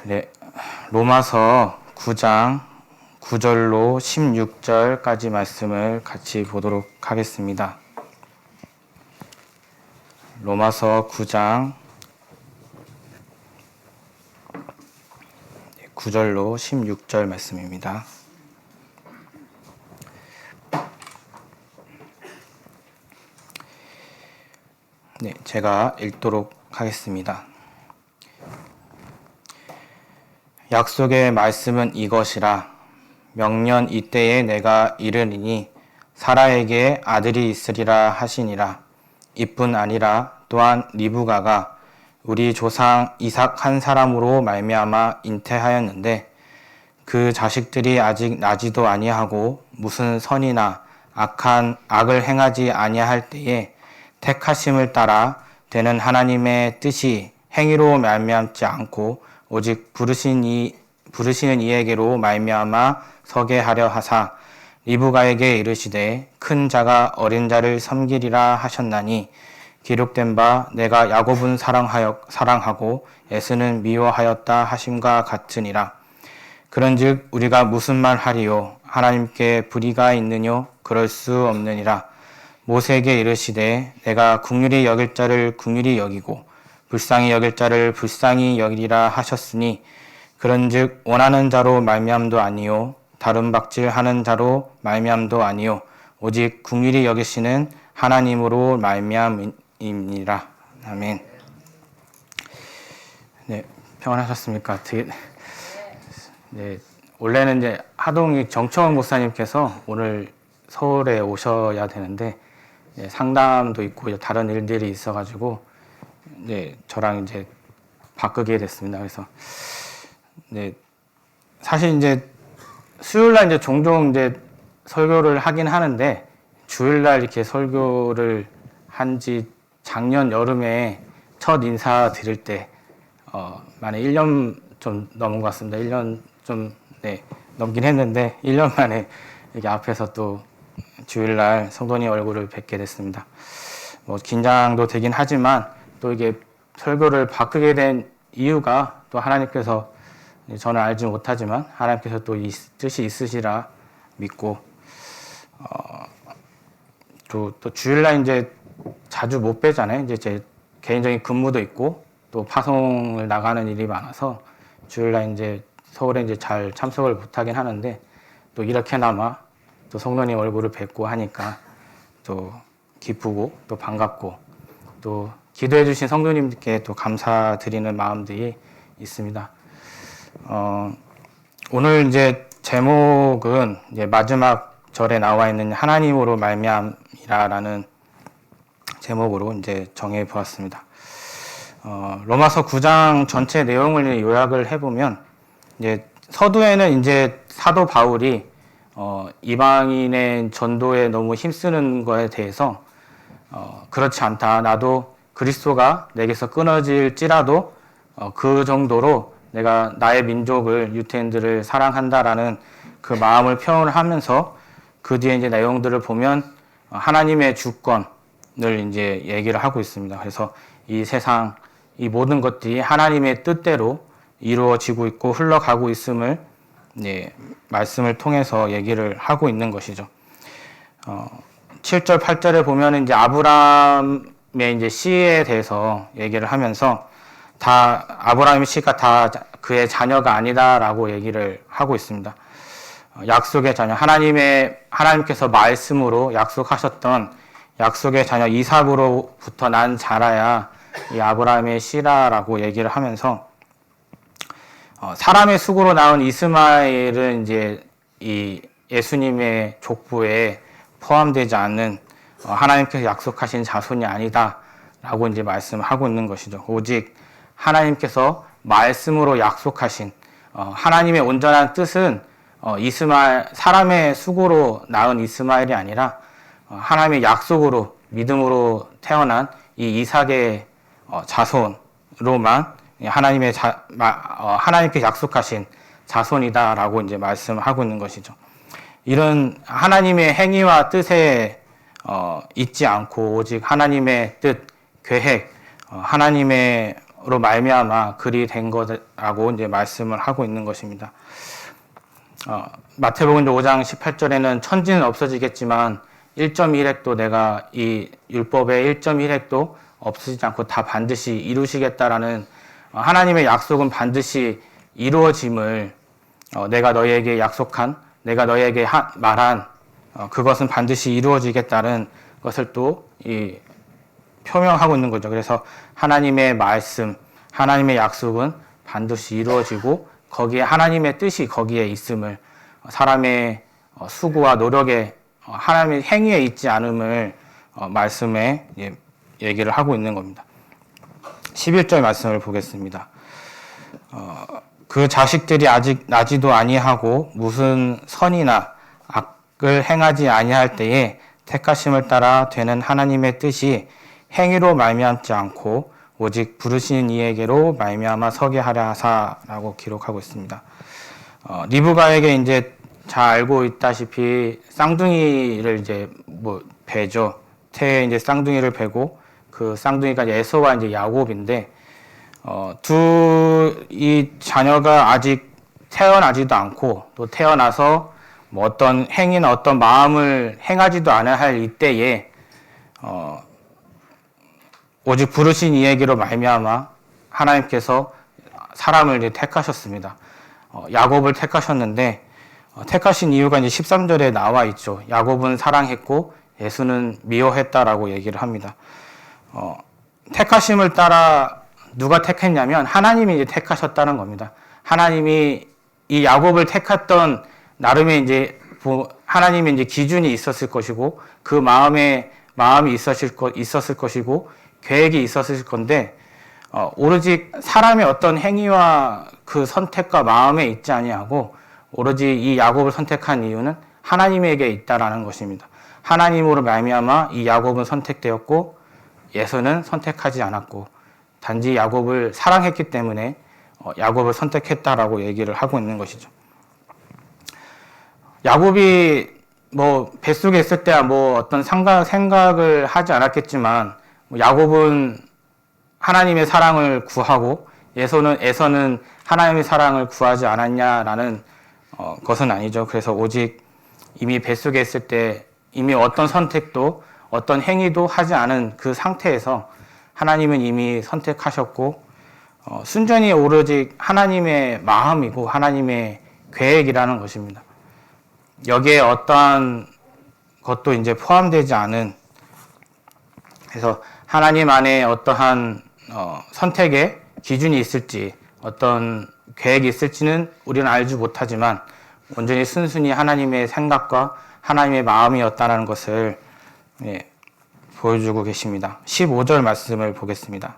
네, 로마서 9장 9절로 16절까지 말씀을 같이 보도록 하겠습니다. 로마서 9장 9절로 16절 말씀입니다. 네, 제가 읽도록 하겠습니다. 약속의 말씀은 이것이라. 명년 이때에 내가 이르리니 사라에게 아들이 있으리라 하시니라. 이뿐 아니라 또한 리브가가 우리 조상 이삭 한 사람으로 말미암아 잉태하였는데 그 자식들이 아직 나지도 아니하고 무슨 선이나 악을 행하지 아니할 때에 택하심을 따라 되는 하나님의 뜻이 행위로 말미암지 않고 오직 부르시는 이에게로 말미암아 서게 하려 하사 리브가에게 이르시되 큰 자가 어린 자를 섬기리라 하셨나니 기록된 바 내가 야곱은 사랑하고 에스는 미워하였다 하심과 같으니라. 그런즉 우리가 무슨 말 하리요? 하나님께 불의가 있느뇨? 그럴 수 없느니라. 모세에게 이르시되 내가 긍휼히 여길 자를 긍휼히 여기고 불쌍히 여길 자를 불쌍히 여기리라 하셨으니 그런즉 원하는 자로 말미암도 아니요 다름박질하는 자로 말미암도 아니요 오직 긍휼히 여기시는 하나님으로 말미암이니라. 아멘. 네, 평안하셨습니까? 네, 원래는 이제 하동이 정청원 목사님께서 오늘 서울에 오셔야 되는데 상담도 있고 다른 일들이 있어가지고 저랑 이제 바꾸게 됐습니다. 그래서 사실 이제 수요일날 이제 종종 이제 설교를 하긴 하는데 주일날 이렇게 설교를 한지 작년 여름에 첫 인사 드릴 때 만에 1년 좀 넘은 것 같습니다. 1년 좀 넘긴 했는데 1년 만에 이렇게 앞에서 또 주일날 성도님 얼굴을 뵙게 됐습니다. 뭐 긴장도 되긴 하지만 또 이게 설교를 바꾸게 된 이유가 또 하나님께서 저는 알지 못하지만 하나님께서 또 이 뜻이 있으시라 믿고 또 주일날 이제 자주 못 뵈잖아요. 이제 제 개인적인 근무도 있고 또 파송을 나가는 일이 많아서 주일날 이제 서울에 이제 잘 참석을 못하긴 하는데 또 이렇게나마 또 성도님 얼굴을 뵙고 하니까 또 기쁘고 또 반갑고 또 기도해 주신 성도님께 또 감사드리는 마음들이 있습니다. 오늘 이제 제목은 이제 마지막 절에 나와 있는 하나님으로 말미암이라라는 제목으로 이제 정해 보았습니다. 로마서 9장 전체 내용을 요약을 해보면 이제 서두에는 이제 사도 바울이 이방인의 전도에 너무 힘쓰는 거에 대해서 그렇지 않다. 나도 그리스도가 내게서 끊어질지라도 그 정도로 내가 나의 민족을 유태인들을 사랑한다라는 그 마음을 표현을 하면서 그 뒤에 이제 내용들을 보면 하나님의 주권을 이제 얘기를 하고 있습니다. 그래서 이 세상 이 모든 것들이 하나님의 뜻대로 이루어지고 있고 흘러가고 있음을 말씀을 통해서 얘기를 하고 있는 것이죠. 7절, 8절에 보면 이제 아브라함의 이제 씨에 대해서 얘기를 하면서 다 아브라함의 씨가 다 그의 자녀가 아니다라고 얘기를 하고 있습니다. 약속의 자녀, 하나님께서 말씀으로 약속하셨던 약속의 자녀 이삭으로부터 난 자라야 이 아브라함의 씨라라고 얘기를 하면서 사람의 수고로 낳은 이스마엘은 이제 이 예수님의 족보에 포함되지 않는 하나님께서 약속하신 자손이 아니다라고 이제 말씀하고 있는 것이죠. 오직 하나님께서 말씀으로 약속하신 하나님의 온전한 뜻은 사람의 수고로 낳은 이스마엘이 아니라 하나님의 약속으로 믿음으로 태어난 이 이삭의 자손으로만 하나님께 약속하신 자손이다라고 이제 말씀하고 있는 것이죠. 이런 하나님의 행위와 뜻에 잊지 않고 오직 하나님의 뜻, 계획, 하나님의 말미암아 그리 된 거라고 이제 말씀을 하고 있는 것입니다. 마태복음 5장 18절에는 천지는 없어지겠지만 1.1획도 내가 이 율법의 1.1획도 없어지지 않고 다 반드시 이루시겠다라는 하나님의 약속은 반드시 이루어짐을 내가 너희에게 약속한, 내가 너희에게 말한 그것은 반드시 이루어지겠다는 것을 또 표명하고 있는 거죠. 그래서 하나님의 말씀, 하나님의 약속은 반드시 이루어지고 거기에 하나님의 뜻이 거기에 있음을, 사람의 수고와 노력에 하나님의 행위에 있지 않음을 말씀에 얘기를 하고 있는 겁니다. 11절 말씀을 보겠습니다. 그 자식들이 아직 나지도 아니하고 무슨 선이나 악을 행하지 아니할 때에 택하심을 따라 되는 하나님의 뜻이 행위로 말미암지 않고 오직 부르신 이에게로 말미암아 서게 하려 하사라고 기록하고 있습니다. 리브가에게 이제 잘 알고 있다시피 쌍둥이를 이제 베죠. 태에 이제 쌍둥이를 베고 그 쌍둥이가 에서와 이제 야곱인데 이 자녀가 아직 태어나지도 않고 또 태어나서 어떤 행위나 어떤 마음을 행하지도 않아야 할 이때에 오직 부르신 이에게로 말미암아 하나님께서 사람을 이제 택하셨습니다. 야곱을 택하셨는데 택하신 이유가 이제 13절에 나와 있죠. 야곱은 사랑했고 에서는 미워했다라고 얘기를 합니다. 택하심을 따라 누가 택했냐면 하나님이 이제 택하셨다는 겁니다. 하나님이 이 야곱을 택했던 나름의 이제 하나님의 이제 기준이 있었을 것이고 그 마음이 있었을 것이고 계획이 있었을 건데 오로지 사람의 어떤 행위와 그 선택과 마음에 있지 아니하고 오로지 이 야곱을 선택한 이유는 하나님에게 있다라는 것입니다. 하나님으로 말미암아 이 야곱은 선택되었고 에서는 선택하지 않았고 단지 야곱을 사랑했기 때문에 야곱을 선택했다라고 얘기를 하고 있는 것이죠. 야곱이 뱃속에 있을 때야 어떤 생각을 하지 않았겠지만 야곱은 하나님의 사랑을 구하고 에서는 하나님의 사랑을 구하지 않았냐라는 것은 아니죠. 그래서 오직 이미 뱃속에 있을 때 이미 어떤 선택도 어떤 행위도 하지 않은 그 상태에서 하나님은 이미 선택하셨고 순전히 오로지 하나님의 마음이고 하나님의 계획이라는 것입니다. 여기에 어떠한 것도 이제 포함되지 않은, 그래서 하나님 안에 어떠한 선택의 기준이 있을지 어떤 계획이 있을지는 우리는 알지 못하지만 온전히 순순히 하나님의 생각과 하나님의 마음이었다는 것을 보여주고 계십니다. 15절 말씀을 보겠습니다.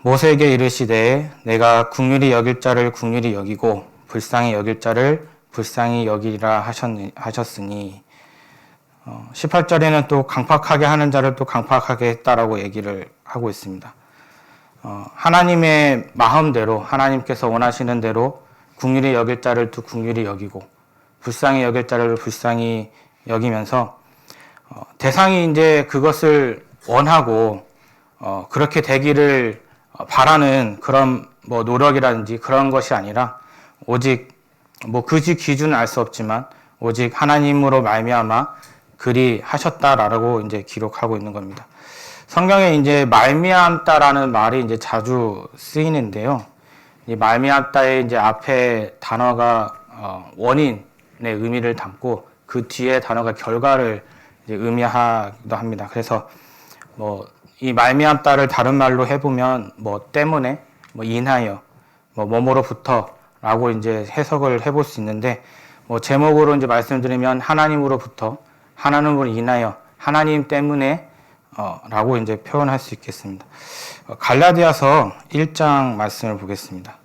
모세에게 이르시되 내가 긍휼히 여길 자를 긍휼히 여기고 불쌍히 여길 자를 불쌍히 여기리라 하셨으니 18절에는 또 강팍하게 하는 자를 또 강팍하게 했다라고 얘기를 하고 있습니다. 하나님의 마음대로 하나님께서 원하시는 대로 긍휼히 여길 자를 또 긍휼히 여기고 불쌍히 여길 자를 불쌍히 여기면서 대상이 이제 그것을 원하고 그렇게 되기를 바라는 그런 노력이라든지 그런 것이 아니라 오직 그 기준은 알 수 없지만 오직 하나님으로 말미암아 그리 하셨다라고 이제 기록하고 있는 겁니다. 성경에 이제 말미암다라는 말이 이제 자주 쓰이는데요. 이 말미암다의 이제 앞에 단어가 원인의 의미를 담고 그 뒤에 단어가 결과를 이제 의미하기도 합니다. 그래서 이 말미암다를 다른 말로 해보면 때문에 인하여 뭐뭐로부터라고 이제 해석을 해볼 수 있는데 제목으로 이제 말씀드리면 하나님으로부터 하나님으로 인하여 하나님 때문에 라고 이제 표현할 수 있겠습니다. 갈라디아서 1장 말씀을 보겠습니다.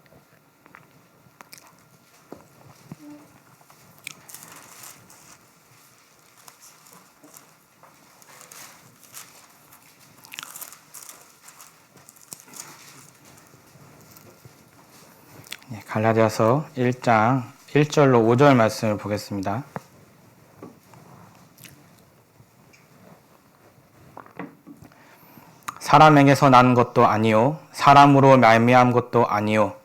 갈라디아서 1장 1절로 5절 말씀을 보겠습니다. 사람에게서 난 것도 아니요 사람으로 말미암은 것도 아니요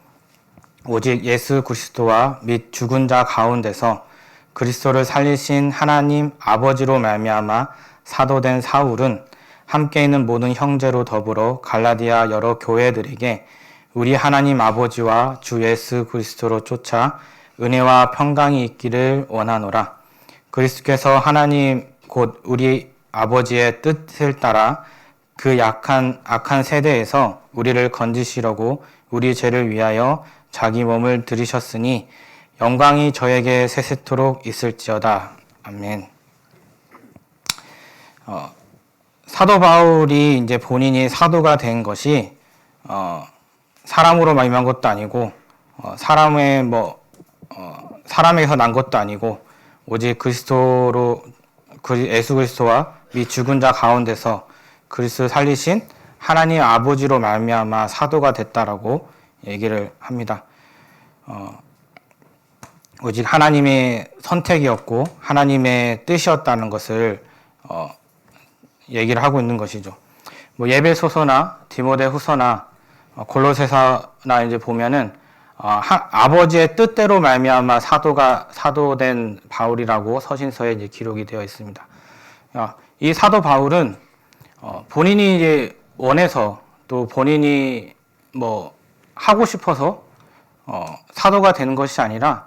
오직 예수 그리스도와 및 죽은 자 가운데서 그리스도를 살리신 하나님 아버지로 말미암아 사도된 사울은 함께 있는 모든 형제로 더불어 갈라디아 여러 교회들에게 우리 하나님 아버지와 주 예수 그리스도로 쫓아 은혜와 평강이 있기를 원하노라. 그리스도께서 하나님 곧 우리 아버지의 뜻을 따라 그 악한 세대에서 우리를 건지시려고 우리 죄를 위하여 자기 몸을 들이셨으니 영광이 저에게 세세토록 있을지어다. 아멘. 사도 바울이 이제 본인이 사도가 된 것이 사람으로 말미암은 것도 아니고 사람에게서 난 것도 아니고 오직 예수 그리스도와 및 죽은 자 가운데서 그리스도 살리신 하나님 아버지로 말미암아 사도가 됐다라고 얘기를 합니다. 오직 하나님의 선택이었고 하나님의 뜻이었다는 것을 얘기를 하고 있는 것이죠. 예배소서나 디모데후서나 골로새서나 이제 보면은 아버지의 뜻대로 말미암아 사도된 바울이라고 서신서에 이제 기록이 되어 있습니다. 이 사도 바울은 본인이 이제 원해서 또 본인이 하고 싶어서 사도가 되는 것이 아니라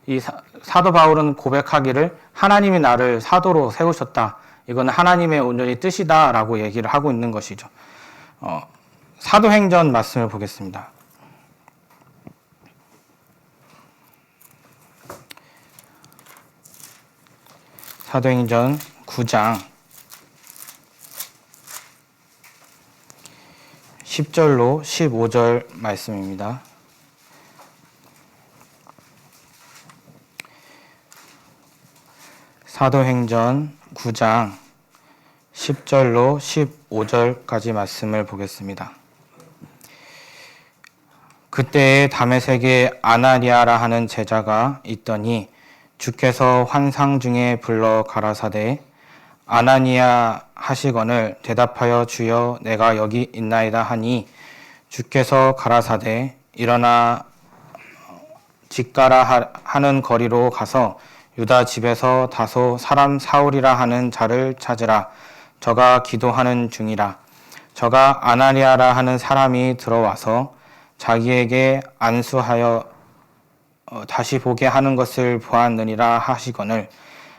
이 사도 바울은 고백하기를 하나님이 나를 사도로 세우셨다. 이건 하나님의 온전히 뜻이다라고 얘기를 하고 있는 것이죠. 사도행전 말씀을 보겠습니다. 사도행전 9장 10절로 15절 말씀입니다. 사도행전 9장 10절로 15절까지 말씀을 보겠습니다. 그때에 다메섹에 아나니아라 하는 제자가 있더니 주께서 환상 중에 불러 가라사대 아나니아 하시거늘 대답하여 주여 내가 여기 있나이다 하니 주께서 가라사대 일어나 직가라 하는 거리로 가서 유다 집에서 다소 사람 사울이라 하는 자를 찾으라. 저가 기도하는 중이라. 저가 아나니아라 하는 사람이 들어와서 자기에게 안수하여 다시 보게 하는 것을 보았느니라 하시거늘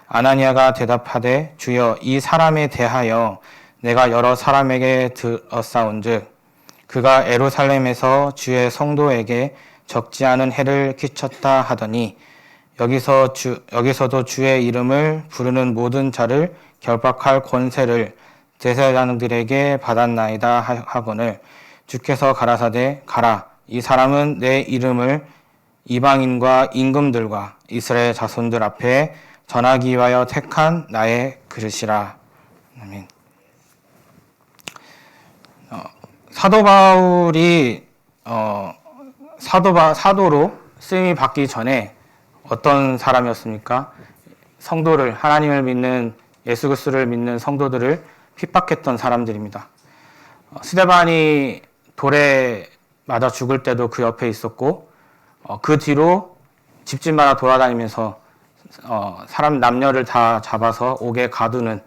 아나니아가 대답하되 주여 이 사람에 대하여 내가 여러 사람에게 들었사온즉 그가 예루살렘에서 주의 성도에게 적지 않은 해를 끼쳤다 하더니 여기서도 주의 이름을 부르는 모든 자를 결박할 권세를 제사장들에게 받았나이다 하거늘 주께서 가라사대 가라 이 사람은 내 이름을 이방인과 임금들과 이스라엘 자손들 앞에 전하기 위하여 택한 나의 그릇이라. 아멘. 사도 바울이 사도로 쓰임이 받기 전에 어떤 사람이었습니까? 성도를 하나님을 믿는 예수 그리스도를 믿는 성도들을 핍박했던 사람들입니다. 스데반이 돌에 맞아 죽을 때도 그 옆에 있었고 그 뒤로 집집마다 돌아다니면서 사람 남녀를 다 잡아서 옥에 가두는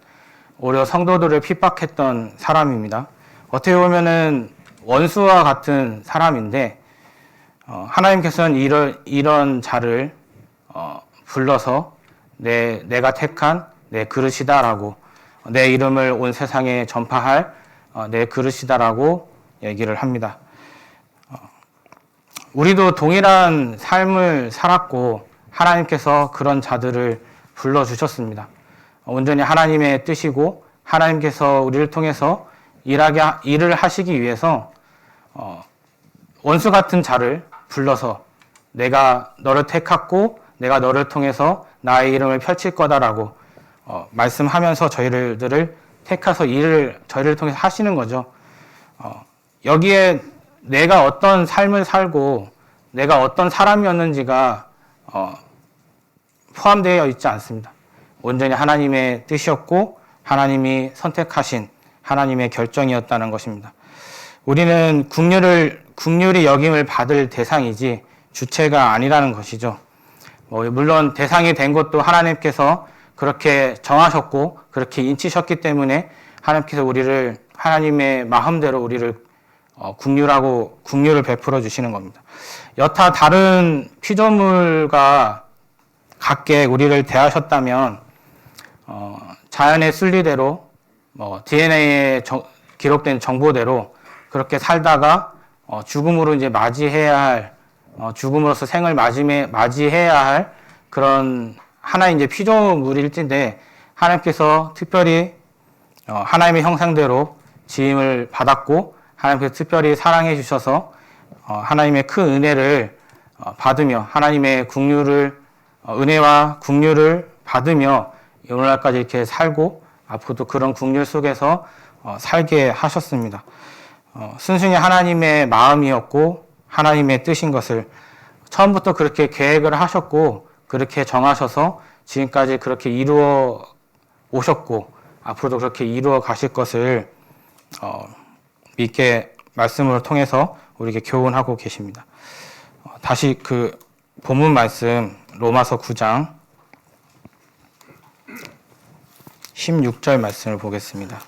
오히려 성도들을 핍박했던 사람입니다. 어떻게 보면은 원수와 같은 사람인데 하나님께서는 이런 자를 불러서 내가 택한 내 그릇이다라고 내 이름을 온 세상에 전파할 내 그릇이다라고 얘기를 합니다. 우리도 동일한 삶을 살았고 하나님께서 그런 자들을 불러주셨습니다. 온전히 하나님의 뜻이고 하나님께서 우리를 통해서 일을 하시기 위해서 원수 같은 자를 불러서 내가 너를 택했고 내가 너를 통해서 나의 이름을 펼칠 거다라고 말씀하면서 저희들을 택해서 일을 저희를 통해서 하시는 거죠. 여기에 내가 어떤 삶을 살고 내가 어떤 사람이었는지가 포함되어 있지 않습니다. 온전히 하나님의 뜻이었고 하나님이 선택하신 하나님의 결정이었다는 것입니다. 우리는 국률이 여김을 받을 대상이지 주체가 아니라는 것이죠. 물론 대상이 된 것도 하나님께서 그렇게 정하셨고 그렇게 인치셨기 때문에 하나님께서 우리를 하나님의 마음대로 우리를 국률을 베풀어 주시는 겁니다. 여타 다른 피조물과 같게 우리를 대하셨다면 자연의 순리대로 DNA에 기록된 정보대로 그렇게 살다가 죽음으로 이제 맞이해야 할 죽음으로써 생을 맞이해야 할 그런 하나의 이제 피조물일 텐데 하나님께서 특별히 하나님의 형상대로 지음을 받았고 하나님께서 특별히 사랑해 주셔서 하나님의 큰 은혜를 받으며 하나님의 은혜와 국률을 받으며 오늘날까지 이렇게 살고 앞으로도 그런 국률 속에서 살게 하셨습니다. 순순히 하나님의 마음이었고 하나님의 뜻인 것을 처음부터 그렇게 계획을 하셨고 그렇게 정하셔서 지금까지 그렇게 이루어 오셨고 앞으로도 그렇게 이루어 가실 것을 믿게 말씀을 통해서 우리에게 교훈하고 계십니다. 다시 그 본문 말씀 로마서 9장 16절 말씀을 보겠습니다.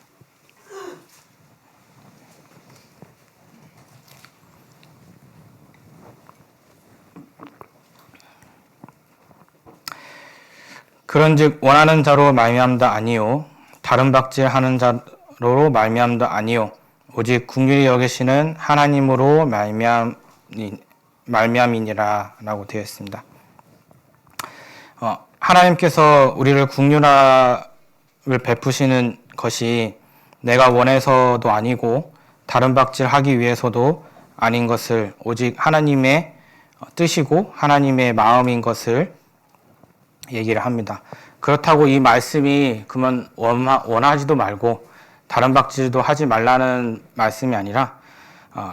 그런즉 원하는 자로 말미암다 아니요 다른 박질하는 자로 말미암다 아니요 오직 긍휼히 여기시는 하나님으로 말미암이니라라고 되어 있습니다. 하나님께서 우리를 긍휼을 베푸시는 것이 내가 원해서도 아니고 다른 박질하기 위해서도 아닌 것을 오직 하나님의 뜻이고 하나님의 마음인 것을 얘기를 합니다. 그렇다고 이 말씀이 그러면 원하지도 말고 다른 박질도 하지 말라는 말씀이 아니라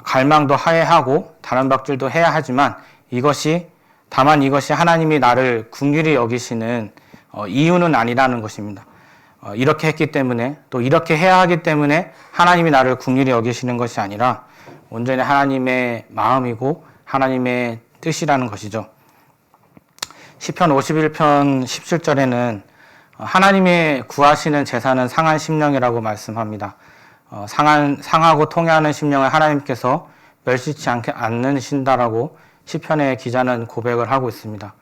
갈망도 해야 하고 다른 박질도 해야 하지만 다만 이것이 하나님이 나를 긍휼히 여기시는 이유는 아니라는 것입니다. 이렇게 했기 때문에 또 이렇게 해야 하기 때문에 하나님이 나를 긍휼히 여기시는 것이 아니라 온전히 하나님의 마음이고 하나님의 뜻이라는 것이죠. 시편 51편 17절에는 하나님의 구하시는 제사는 상한 심령이라고 말씀합니다. 상하고 통해하는 심령을 하나님께서 멸시치 않으신다라고 시편의 기자는 고백을 하고 있습니다.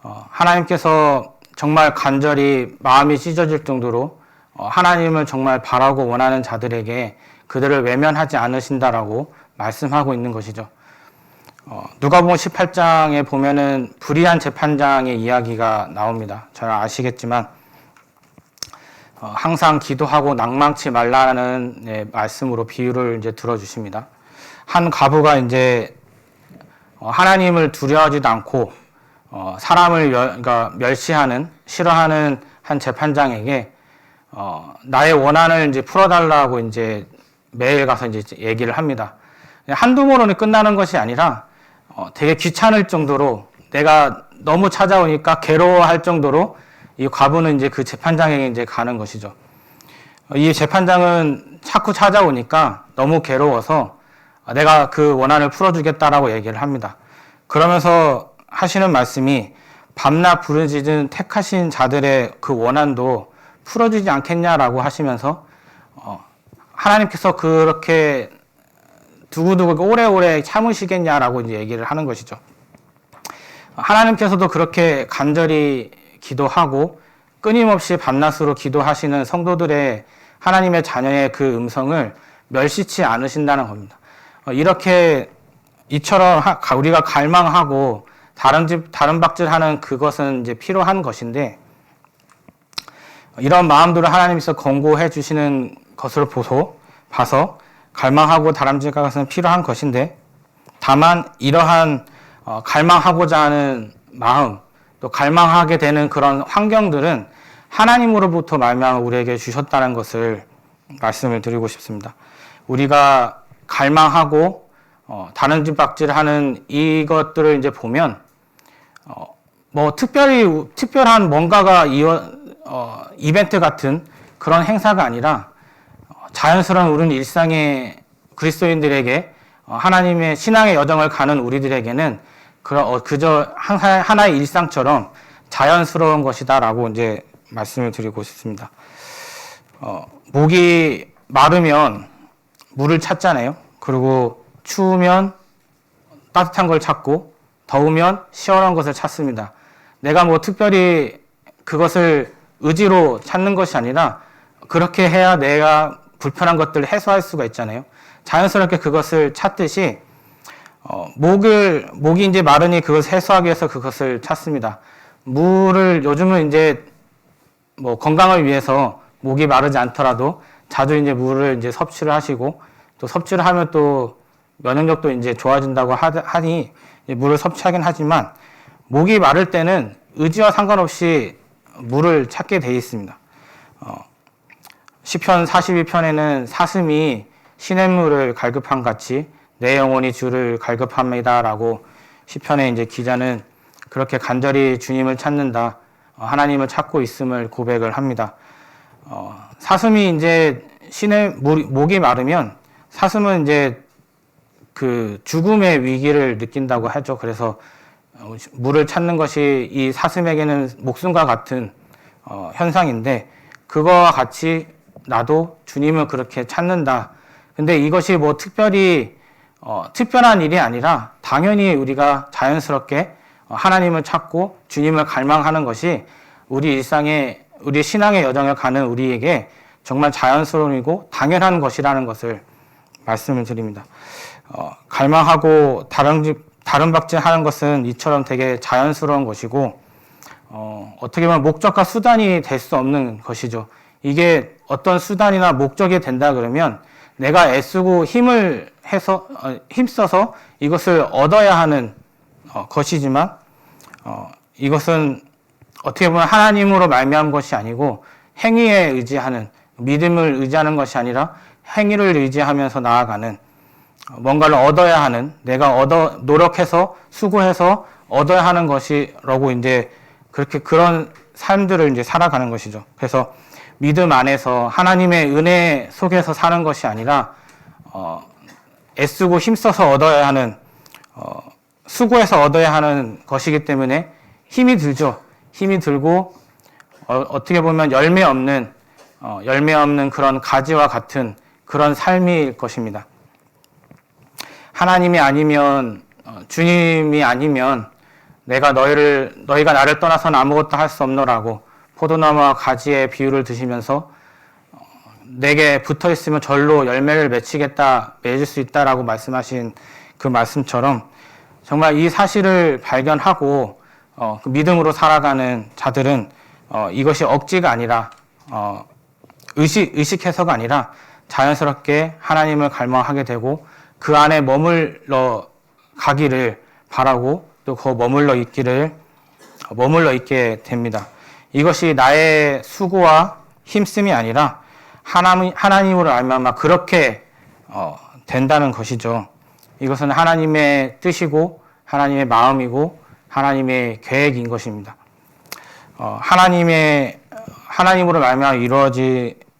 하나님께서 정말 간절히 마음이 찢어질 정도로 하나님을 정말 바라고 원하는 자들에게 그들을 외면하지 않으신다라고 말씀하고 있는 것이죠. 누가복음 18장에 보면은 불의한 재판장의 이야기가 나옵니다. 잘 아시겠지만 항상 기도하고 낭망치 말라는 말씀으로 비유를 이제 들어주십니다. 한 과부가 이제 하나님을 두려워하지도 않고 사람을 멸시하는 싫어하는 한 재판장에게 나의 원한을 이제 풀어달라고 이제 매일 가서 이제 얘기를 합니다. 한두 번으로 끝나는 것이 아니라 되게 귀찮을 정도로 내가 너무 찾아오니까 괴로워할 정도로 이 과부는 이제 그 재판장에게 이제 가는 것이죠. 이 재판장은 자꾸 찾아오니까 너무 괴로워서 내가 그 원한을 풀어주겠다라고 얘기를 합니다. 그러면서 하시는 말씀이 밤낮 부르짖은 택하신 자들의 그 원한도 풀어주지 않겠냐라고 하시면서 하나님께서 그렇게 두고두고 오래오래 참으시겠냐라고 이제 얘기를 하는 것이죠. 하나님께서도 그렇게 간절히 기도하고 끊임없이 밤낮으로 기도하시는 성도들의 하나님의 자녀의 그 음성을 멸시치 않으신다는 겁니다. 이처럼 우리가 갈망하고 다른 박질하는 그것은 이제 필요한 것인데 이런 마음들을 하나님께서 권고해 주시는 것을 봐서 갈망하고 다람쥐가 것은 필요한 것인데 다만 이러한 갈망하고자 하는 마음 또 갈망하게 되는 그런 환경들은 하나님으로부터 말미암아 우리에게 주셨다는 것을 말씀을 드리고 싶습니다. 우리가 갈망하고 다람쥐 박질하는 이것들을 이제 보면 특별한 뭔가가 이벤트 같은 그런 행사가 아니라 자연스러운 우리는 일상의 그리스도인들에게 하나님의 신앙의 여정을 가는 우리들에게는 그저 하나의 일상처럼 자연스러운 것이다라고 이제 말씀을 드리고 싶습니다. 목이 마르면 물을 찾잖아요. 그리고 추우면 따뜻한 걸 찾고 더우면 시원한 것을 찾습니다. 내가 뭐 특별히 그것을 의지로 찾는 것이 아니라 그렇게 해야 내가 불편한 것들을 해소할 수가 있잖아요. 자연스럽게 그것을 찾듯이 목이 이제 마르니 그것을 해소하기 위해서 그것을 찾습니다. 물을 요즘은 이제 뭐 건강을 위해서 목이 마르지 않더라도 자주 이제 물을 이제 섭취를 하시고 또 섭취를 하면 또 면역력도 이제 좋아진다고 하니 물을 섭취하긴 하지만 목이 마를 때는 의지와 상관없이 물을 찾게 돼 있습니다. 시편 42편에는 사슴이 시냇물을 갈급한 같이 내 영혼이 주를 갈급합니다라고 시편에 이제 기자는 그렇게 간절히 주님을 찾는다, 하나님을 찾고 있음을 고백을 합니다. 사슴이 이제 목이 마르면 사슴은 이제 그 죽음의 위기를 느낀다고 하죠. 그래서 물을 찾는 것이 이 사슴에게는 목숨과 같은 현상인데 그거와 같이 나도 주님을 그렇게 찾는다. 근데 이것이 뭐 특별한 일이 아니라 당연히 우리가 자연스럽게 하나님을 찾고 주님을 갈망하는 것이 우리 신앙의 여정을 가는 우리에게 정말 자연스러운이고 당연한 것이라는 것을 말씀을 드립니다. 갈망하고 다름박질하는 것은 이처럼 되게 자연스러운 것이고 어떻게 보면 목적과 수단이 될 수 없는 것이죠. 이게 어떤 수단이나 목적이 된다 그러면 내가 애쓰고 힘써서 이것을 얻어야 하는 것이지만 이것은 어떻게 보면 하나님으로 말미암은 것이 아니고 행위에 의지하는, 믿음을 의지하는 것이 아니라 행위를 의지하면서 나아가는, 뭔가를 얻어야 하는, 내가 노력해서 수고해서 얻어야 하는 것이라고 이제 그런 삶들을 이제 살아가는 것이죠. 그래서 믿음 안에서 하나님의 은혜 속에서 사는 것이 아니라 애쓰고 힘써서 얻어야 하는, 수고해서 얻어야 하는 것이기 때문에 힘이 들죠. 힘이 들고 어떻게 보면 열매 없는 그런 가지와 같은 그런 삶일 것입니다. 하나님이 아니면, 주님이 아니면 내가 너희가 나를 떠나서는 아무것도 할 수 없노라고 포도나무와 가지의 비유를 드시면서 내게 붙어 있으면 절로 열매를 맺을 수 있다라고 말씀하신 그 말씀처럼 정말 이 사실을 발견하고 그 믿음으로 살아가는 자들은 이것이 억지가 아니라 의식해서가 아니라 자연스럽게 하나님을 갈망하게 되고 그 안에 머물러 가기를 바라고 또 그 머물러 있게 됩니다. 이것이 나의 수고와 힘씀이 아니라 하나님으로 알면 그렇게 된다는 것이죠. 이것은 하나님의 뜻이고 하나님의 마음이고 하나님의 계획인 것입니다. 하나님으로 말미암아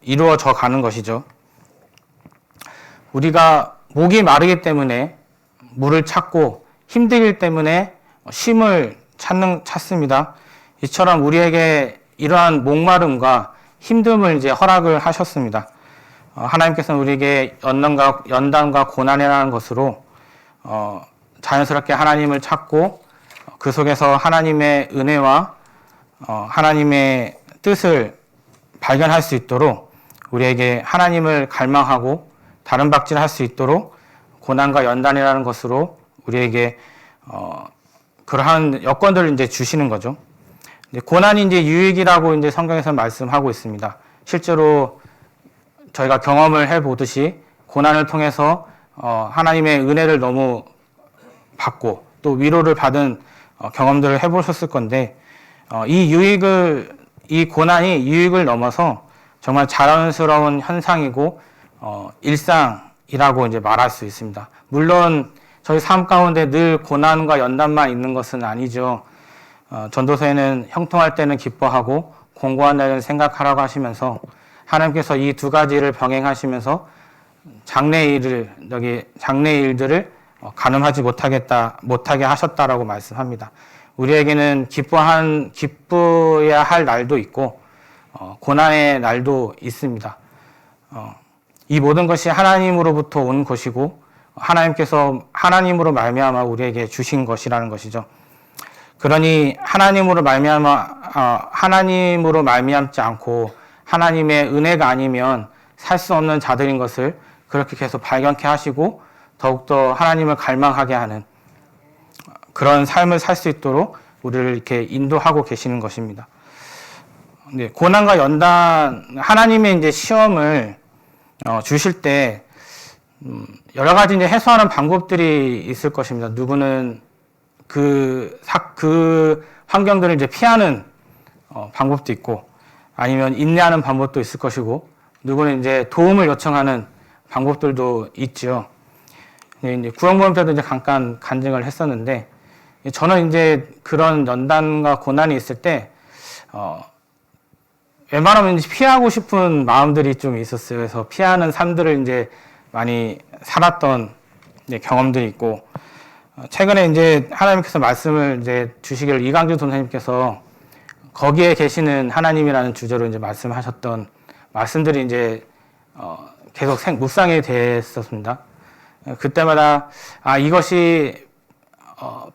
이루어져 가는 것이죠. 우리가 목이 마르기 때문에 물을 찾고 힘들기 때문에 쉼을 찾습니다. 이처럼 우리에게 이러한 목마름과 힘듦을 이제 허락을 하셨습니다. 하나님께서는 우리에게 연단과 고난이라는 것으로 자연스럽게 하나님을 찾고 그 속에서 하나님의 은혜와 하나님의 뜻을 발견할 수 있도록 우리에게 하나님을 갈망하고 다름박질할 수 있도록 고난과 연단이라는 것으로 우리에게 그러한 여건들을 이제 주시는 거죠. 고난이 이제 유익이라고 이제 성경에서 말씀하고 있습니다. 실제로 저희가 경험을 해보듯이 고난을 통해서 하나님의 은혜를 너무 받고 또 위로를 받은 경험들을 해보셨을 건데 이 고난이 유익을 넘어서 정말 자연스러운 현상이고 일상이라고 이제 말할 수 있습니다. 물론 저희 삶 가운데 늘 고난과 연단만 있는 것은 아니죠. 전도서에는 형통할 때는 기뻐하고 공고한 날은 생각하라고 하시면서 하나님께서 이 두 가지를 병행하시면서 장래 일들을 가늠하지 못하게 하셨다라고 말씀합니다. 우리에게는 기뻐야 할 날도 있고 고난의 날도 있습니다. 이 모든 것이 하나님으로부터 온 것이고 하나님께서 하나님으로 말미암아 우리에게 주신 것이라는 것이죠. 그러니 하나님으로 말미암지 않고 하나님의 은혜가 아니면 살 수 없는 자들인 것을 그렇게 계속 발견케 하시고 더욱더 하나님을 갈망하게 하는 그런 삶을 살 수 있도록 우리를 이렇게 인도하고 계시는 것입니다. 네, 고난과 연단, 하나님의 이제 시험을 주실 때 여러 가지 이제 해소하는 방법들이 있을 것입니다. 누구는 그 환경들을 이제 피하는 방법도 있고, 아니면 인내하는 방법도 있을 것이고, 누구는 이제 도움을 요청하는 방법들도 있죠. 이제 구형모임 때도 이제 잠깐 간증을 했었는데, 저는 이제 그런 연단과 고난이 있을 때, 웬만하면 이제 피하고 싶은 마음들이 좀 있었어요. 그래서 피하는 삶들을 이제 많이 살았던 경험들이 있고, 최근에 이제 하나님께서 말씀을 이제 주시기를 이강주 선생님께서 거기에 계시는 하나님이라는 주제로 이제 말씀하셨던 말씀들이 이제 계속 묵상이 됐었습니다. 그때마다 이것이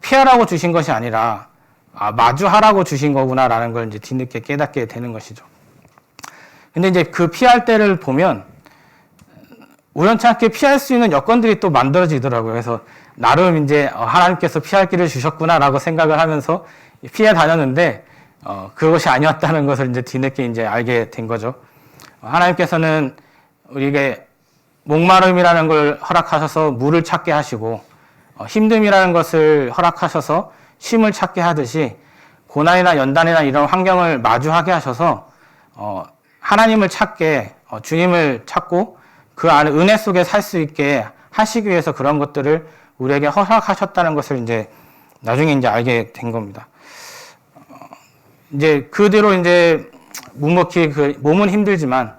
피하라고 주신 것이 아니라 마주하라고 주신 거구나라는 걸 이제 뒤늦게 깨닫게 되는 것이죠. 근데 이제 그 피할 때를 보면 우연치 않게 피할 수 있는 여건들이 또 만들어지더라고요. 그래서 나름 이제 하나님께서 피할 길을 주셨구나라고 생각을 하면서 피해 다녔는데 그것이 아니었다는 것을 이제 뒤늦게 이제 알게 된 거죠. 하나님께서는 우리에게 목마름이라는 걸 허락하셔서 물을 찾게 하시고 힘듦이라는 것을 허락하셔서 쉼을 찾게 하듯이 고난이나 연단이나 이런 환경을 마주하게 하셔서 하나님을 찾게 주님을 찾고 그 안에 은혜 속에 살 수 있게 하시기 위해서 그런 것들을 우리에게 허락하셨다는 것을 이제 나중에 이제 알게 된 겁니다. 이제 그 뒤로 이제 묵묵히 몸은 힘들지만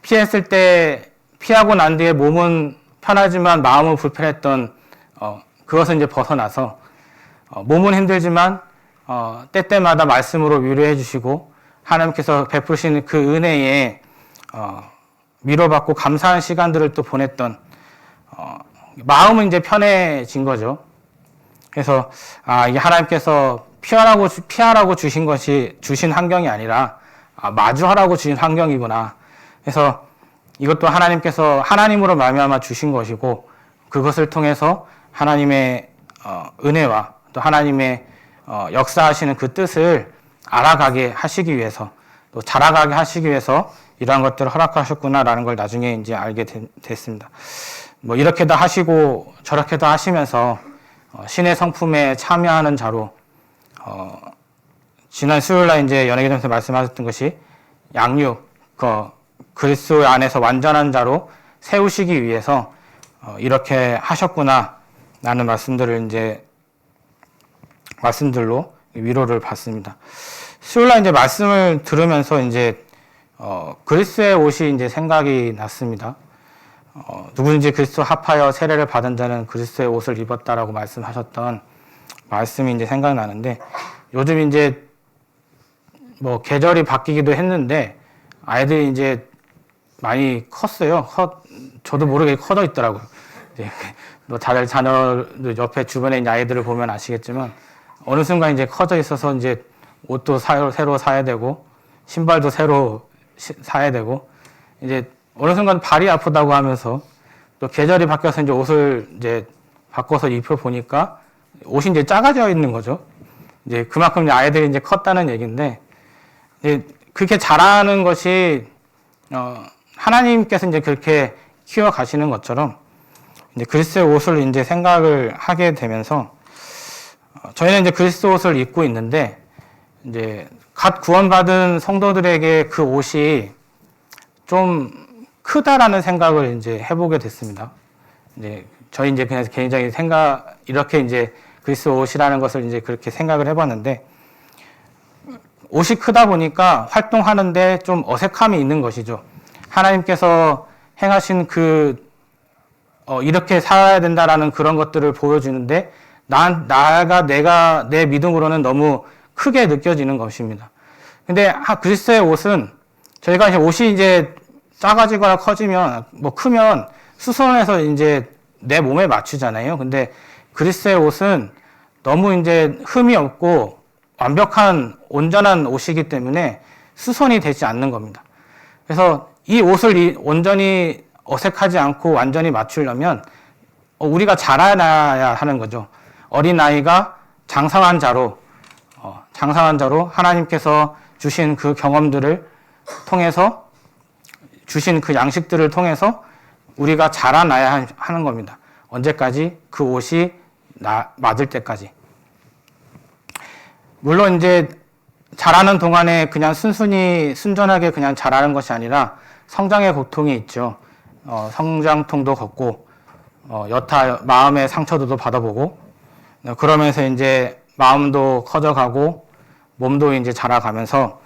피했을 때 피하고 난 뒤에 몸은 편하지만 마음은 불편했던 그것을 이제 벗어나서 몸은 힘들지만 때때마다 말씀으로 위로해 주시고 하나님께서 베푸시는 그 은혜에 위로받고 감사한 시간들을 또 보냈던 마음은 이제 편해진 거죠. 그래서 이게 하나님께서 피하라고 주신 환경이 아니라 마주하라고 주신 환경이구나. 그래서 이것도 하나님께서 하나님으로 말미암아 주신 것이고 그것을 통해서 하나님의 은혜와 또 하나님의 역사하시는 그 뜻을 알아가게 하시기 위해서 또 자라가게 하시기 위해서 이러한 것들을 허락하셨구나라는 걸 나중에 이제 알게 됐습니다. 뭐 이렇게도 하시고 저렇게도 하시면서 신의 성품에 참여하는 자로 지난 수요일날 이제 연예기전에서 말씀하셨던 것이 양육 그리스도 안에서 완전한 자로 세우시기 위해서 이렇게 하셨구나라는 말씀들로 위로를 받습니다. 수요일날 이제 말씀을 들으면서 이제 그리스도의 옷이 이제 생각이 났습니다. 누구든지 그리스도 합하여 세례를 받은 자는 그리스도의 옷을 입었다라고 말씀하셨던 말씀이 이제 생각나는데 요즘 이제 뭐 계절이 바뀌기도 했는데 아이들이 이제 많이 컸어요. 저도 모르게 커져 있더라고요. 이제 뭐 다들 자녀들 옆에 주변에 있는 아이들을 보면 아시겠지만 어느 순간 이제 커져 있어서 이제 옷도 새로 사야 되고 신발도 새로 사야 되고 이제 어느 순간 발이 아프다고 하면서 또 계절이 바뀌어서 이제 옷을 이제 바꿔서 입혀 보니까 옷이 이제 작아져 있는 거죠. 이제 그만큼 이제 아이들이 이제 컸다는 얘기인데 이제 그렇게 자라는 것이 하나님께서 이제 그렇게 키워 가시는 것처럼 이제 그리스도의 옷을 이제 생각을 하게 되면서 저희는 이제 그리스도 옷을 입고 있는데 이제 갓 구원받은 성도들에게 그 옷이 좀 크다라는 생각을 이제 해보게 됐습니다. 이제 저희 이제 그냥 개인적인 이렇게 이제 그리스도 옷이라는 것을 이제 그렇게 생각을 해봤는데 옷이 크다 보니까 활동하는데 좀 어색함이 있는 것이죠. 하나님께서 행하신 이렇게 살아야 된다라는 그런 것들을 보여주는데, 내가 내 믿음으로는 너무 크게 느껴지는 것입니다. 근데 그리스도의 옷은, 저희가 이제 옷이 이제 작아지거나 커지면, 크면 수선해서 이제 내 몸에 맞추잖아요. 근데 그리스도의 옷은 너무 이제 흠이 없고 완벽한 온전한 옷이기 때문에 수선이 되지 않는 겁니다. 그래서 이 옷을 온전히 어색하지 않고 완전히 맞추려면 우리가 자라나야 하는 거죠. 어린아이가 장성한 자로 하나님께서 주신 그 경험들을 통해서, 주신 그 양식들을 통해서 우리가 자라나야 하는 겁니다. 언제까지? 그 옷이 맞을 때까지. 물론 이제 자라는 동안에 그냥 순전하게 그냥 자라는 것이 아니라 성장의 고통이 있죠. 성장통도 걷고, 여타 마음의 상처도 받아보고, 그러면서 이제 마음도 커져가고, 몸도 이제 자라가면서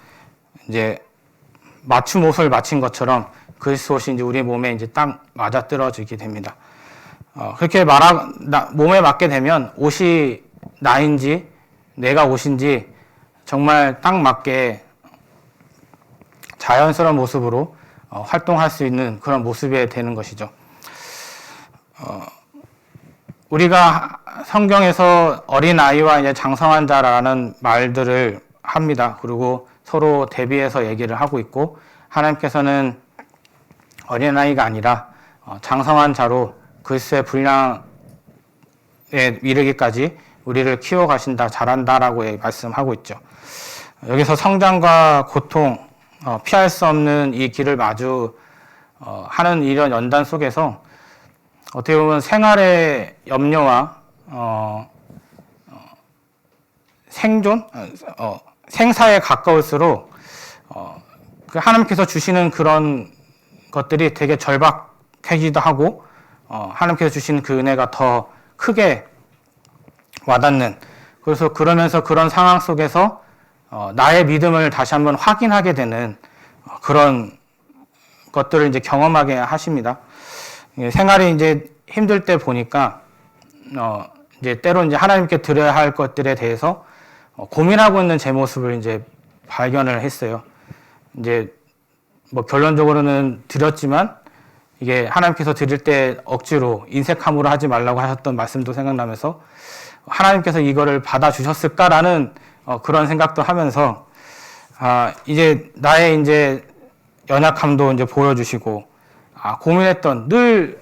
이제 맞춤 옷을 맞춘 것처럼 그리스도 옷이 이제 우리 몸에 이제 딱 맞아 떨어지게 됩니다. 그렇게 몸에 맞게 되면 옷이 나인지 내가 옷인지 정말 딱 맞게 자연스러운 모습으로 활동할 수 있는 그런 모습이 되는 것이죠. 우리가 성경에서 어린아이와 이제 장성한 자라는 말들을 합니다. 그리고 서로 대비해서 얘기를 하고 있고, 하나님께서는 어린아이가 아니라 장성한 자로 그리스도의 분량에 이르기까지 우리를 키워가신다, 잘한다라고 말씀하고 있죠. 여기서 성장과 고통, 피할 수 없는 이 길을 하는 이런 연단 속에서 어떻게 보면 생활의 염려와 생존, 생사에 가까울수록 하나님께서 주시는 그런 것들이 되게 절박하기도 하고, 하나님께서 주시는 그 은혜가 더 크게 와닿는, 그러면서 그런 상황 속에서 나의 믿음을 다시 한번 확인하게 되는 그런 것들을 이제 경험하게 하십니다. 생활이 이제 힘들 때 보니까 이제 때로 이제 하나님께 드려야 할 것들에 대해서 고민하고 있는 제 모습을 이제 발견을 했어요. 이제 결론적으로는 드렸지만, 이게 하나님께서 드릴 때 억지로 인색함으로 하지 말라고 하셨던 말씀도 생각나면서 하나님께서 이거를 받아주셨을까라는 그런 생각도 하면서, 이제 나의 이제 연약함도 이제 보여주시고, 고민했던, 늘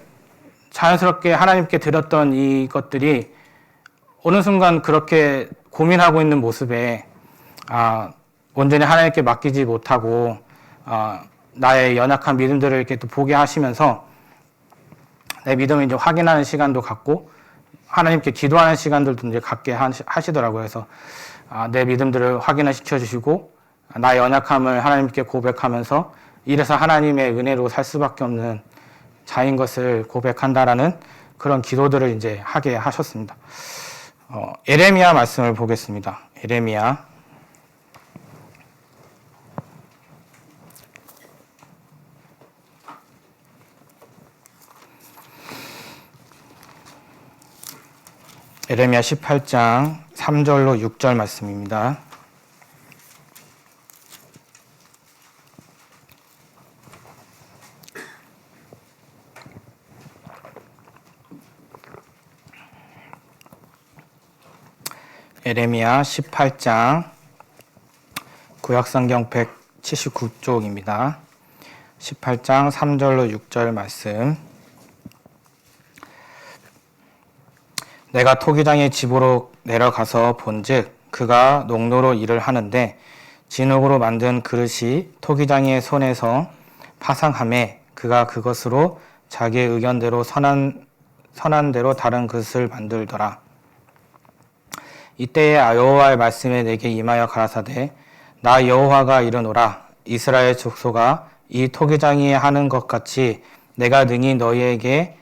자연스럽게 하나님께 드렸던 이것들이 어느 순간 그렇게 고민하고 있는 모습에, 온전히 하나님께 맡기지 못하고, 나의 연약한 믿음들을 이렇게 또 보게 하시면서 내 믿음을 이제 확인하는 시간도 갖고, 하나님께 기도하는 시간들도 이제 갖게 하시더라고요. 그래서 내 믿음들을 확인을 시켜주시고, 나의 연약함을 하나님께 고백하면서 이래서 하나님의 은혜로 살 수밖에 없는 자인 것을 고백한다라는 그런 기도들을 이제 하게 하셨습니다. 에레미야 말씀을 보겠습니다. 에레미야 18장 3절로 6절 말씀입니다. 에레미야 18장 구약성경 179쪽입니다. 18장 3절로 6절 말씀. 내가 토기장의 집으로 내려가서 본즉 그가 농로로 일을 하는데 진흙으로 만든 그릇이 토기장의 손에서 파상하매 그가 그것으로 자기의 의견대로 선한 대로 다른 그릇을 만들더라. 이때에 여호와의 말씀이 내게 임하여 가라사대 나 여호와가 이르노라. 이스라엘 족속아, 이 토기장이 하는 것 같이 내가 능히 너희에게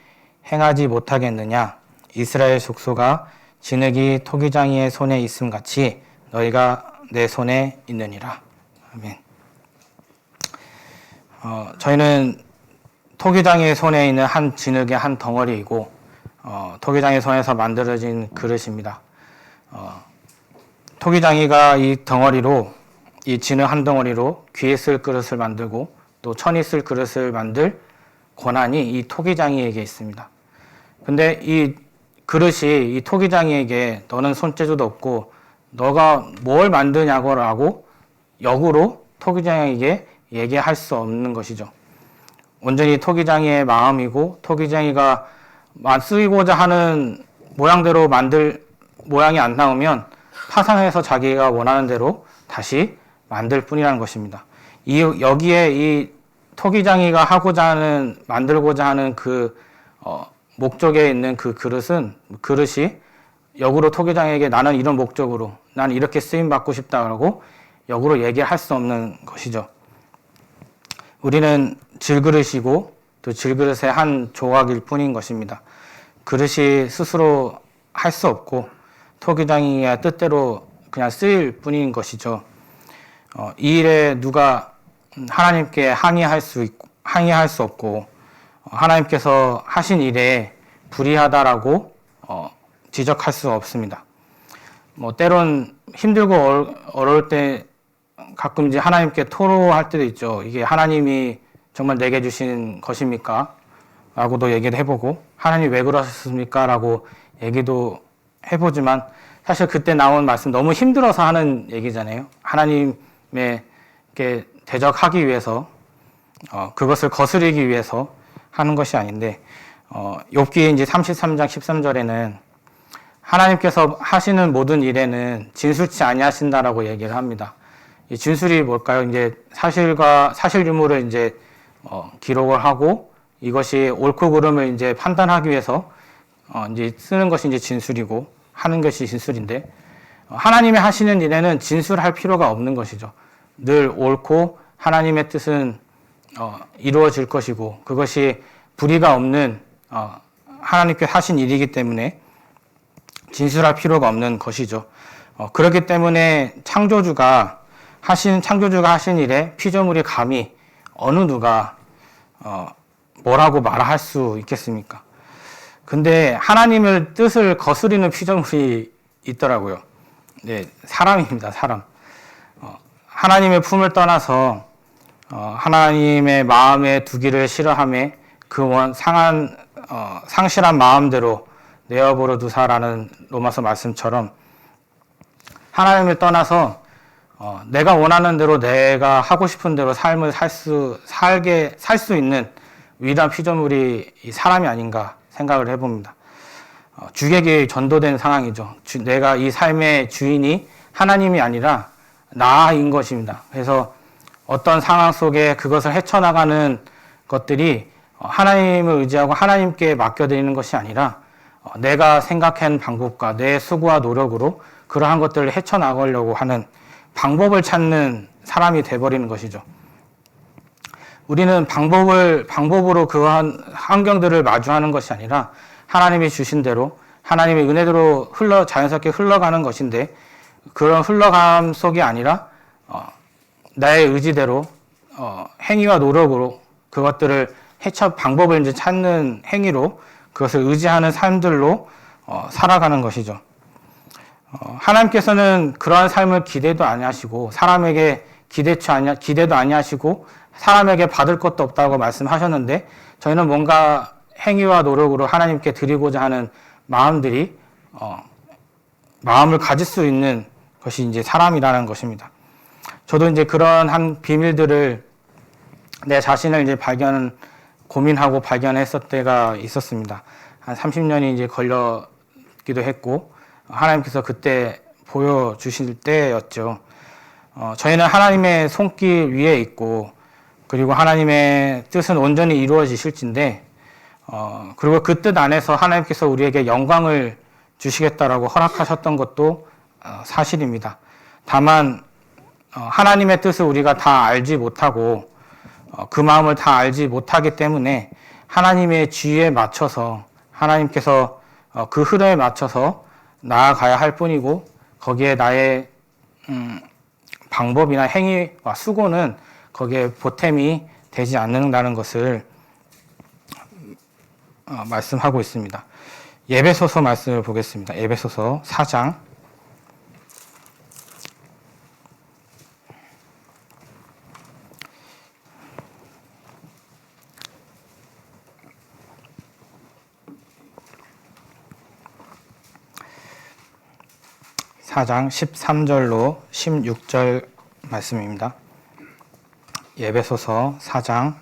행하지 못하겠느냐. 이스라엘 족속아, 진흙이 토기장이의 손에 있음같이 너희가 내 손에 있느니라. 아멘. 저희는 토기장의 손에 있는 한 진흙의 한 덩어리이고 토기장의 손에서 만들어진 그릇입니다. 토기장이가 이 덩어리로 이 진흙 한 덩어리로 귀에 쓸 그릇을 만들고 또 천이 쓸 그릇을 만들 권한이 이 토기장이에게 있습니다. 근데 이 그릇이 이 토기장이에게 너는 손재주도 없고 너가 뭘 만드냐고 역으로 토기장이에게 얘기할 수 없는 것이죠. 온전히 토기장이의 마음이고 토기장이가 쓰이고자 하는 모양대로 만들 모양이 안 나오면 파산해서 자기가 원하는 대로 다시 만들 뿐이라는 것입니다. 여기에 이 토기장이가 만들고자 하는 그 목적에 있는 그 그릇이 역으로 토기장에게 나는 이런 목적으로 나는 이렇게 쓰임 받고 싶다라고 역으로 얘기할 수 없는 것이죠. 우리는 질그릇이고 또 질그릇의 한 조각일 뿐인 것입니다. 그릇이 스스로 할 수 없고 토기장이의 뜻대로 그냥 쓰일 뿐인 것이죠. 이 일에 누가 하나님께 항의할 수 없고 하나님께서 하신 일에 불의하다라고 지적할 수 없습니다. 때론 힘들고 어려울 때 가끔 이제 하나님께 토로할 때도 있죠. 이게 하나님이 정말 내게 주신 것입니까? 라고도 얘기를 해보고 하나님 왜 그러셨습니까? 라고 얘기도 해보지만 사실 그때 나온 말씀 너무 힘들어서 하는 얘기잖아요. 하나님께 대적하기 위해서 그것을 거스르기 위해서 하는 것이 아닌데 욥기 이제 33장 13절에는 하나님께서 하시는 모든 일에는 진술치 아니하신다라고 얘기를 합니다. 이 진술이 뭘까요? 이제 사실 유무를 이제 기록을 하고 이것이 옳고 그름을 이제 판단하기 위해서 이제 쓰는 것이 이제 진술이고 하는 것이 진술인데 하나님이 하시는 일에는 진술할 필요가 없는 것이죠. 늘 옳고 하나님의 뜻은 이루어질 것이고 그것이 불의가 없는 하나님께 하신 일이기 때문에 진술할 필요가 없는 것이죠. 그렇기 때문에 창조주가 하신 일에 피조물이 감히 어느 누가 뭐라고 말할 수 있겠습니까? 근데 하나님의 뜻을 거스리는 피조물이 있더라고요. 네, 사람입니다, 사람. 하나님의 품을 떠나서 하나님의 마음에 두기를 싫어하며 상실한 마음대로 내어버려 두사라는 로마서 말씀처럼 하나님을 떠나서 내가 원하는 대로 내가 하고 싶은 대로 삶을 살 수 있는 위대한 피조물이 이 사람이 아닌가 생각을 해봅니다. 주객이 전도된 상황이죠. 내가 이 삶의 주인이 하나님이 아니라 나인 것입니다. 그래서 어떤 상황 속에 그것을 헤쳐나가는 것들이 하나님을 의지하고 하나님께 맡겨드리는 것이 아니라 내가 생각한 방법과 내 수고와 노력으로 그러한 것들을 헤쳐나가려고 하는 방법을 찾는 사람이 돼버리는 것이죠. 우리는 방법으로 그러한 환경들을 마주하는 것이 아니라 하나님이 주신 대로 하나님의 은혜대로 자연스럽게 흘러가는 것인데 그런 흘러감 속이 아니라 나의 의지대로 행위와 노력으로 그것들을 방법을 이제 찾는 행위로 그것을 의지하는 삶들로 살아가는 것이죠. 하나님께서는 그러한 삶을 기대도 아니하시고 사람에게 기대도 아니하시고 사람에게 받을 것도 없다고 말씀하셨는데 저희는 뭔가 행위와 노력으로 하나님께 드리고자 하는 마음을 가질 수 있는 것이 이제 사람이라는 것입니다. 저도 이제 그런 한 비밀들을 내 자신을 이제 고민하고 발견했을 때가 있었습니다. 한 30년이 이제 걸렸기도 했고 하나님께서 그때 보여주실 때였죠. 저희는 하나님의 손길 위에 있고 그리고 하나님의 뜻은 온전히 이루어지실진데 그리고 그 뜻 안에서 하나님께서 우리에게 영광을 주시겠다라고 허락하셨던 것도 사실입니다. 다만 하나님의 뜻을 우리가 다 알지 못하고 그 마음을 다 알지 못하기 때문에 하나님의 지위에 맞춰서 하나님께서 그 흐름에 맞춰서 나아가야 할 뿐이고 거기에 나의 방법이나 행위와 수고는 거기에 보탬이 되지 않는다는 것을 말씀하고 있습니다. 에베소서 말씀을 보겠습니다. 에베소서 4장 13절로 16절 말씀입니다. 에베소서 4장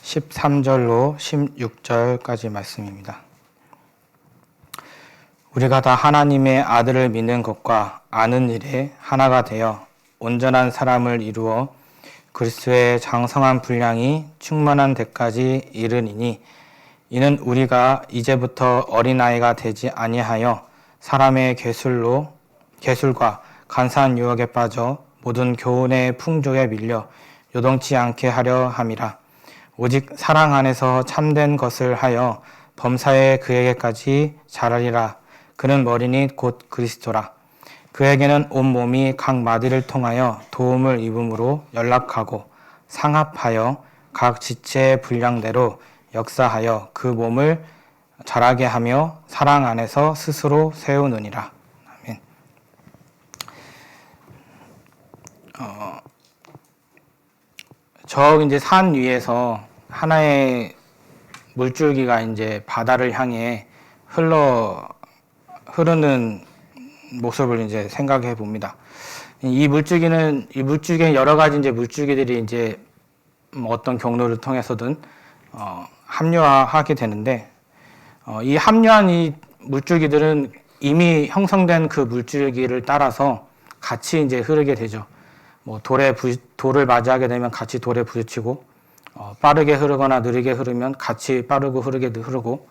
13절로 16절까지 말씀입니다. 우리가 다 하나님의 아들을 믿는 것과 아는 일에 하나가 되어 온전한 사람을 이루어 그리스도의 장성한 분량이 충만한 데까지 이르니니 이는 우리가 이제부터 어린아이가 되지 아니하여 사람의 계술과 간사한 유혹에 빠져 모든 교훈의 풍조에 밀려 요동치 않게 하려 함이라. 오직 사랑 안에서 참된 것을 하여 범사에 그에게까지 자라리라. 그는 머리니 곧 그리스도라. 그에게는 온 몸이 각 마디를 통하여 도움을 입음으로 연락하고 상합하여 각 지체의 분량대로 역사하여 그 몸을 자라게 하며 사랑 안에서 스스로 세우느니라. 아멘. 저 이제 산 위에서 하나의 물줄기가 이제 바다를 향해 흐르는 모습을 이제 생각해 봅니다. 이 물줄기에 여러 가지 이제 물줄기들이 이제 어떤 경로를 통해서든 합류하게 되는데, 이 합류한 이 물줄기들은 이미 형성된 그 물줄기를 따라서 같이 이제 흐르게 되죠. 뭐 돌을 맞이하게 되면 같이 돌에 부딪히고, 빠르게 흐르거나 느리게 흐르면 같이 빠르고 흐르고,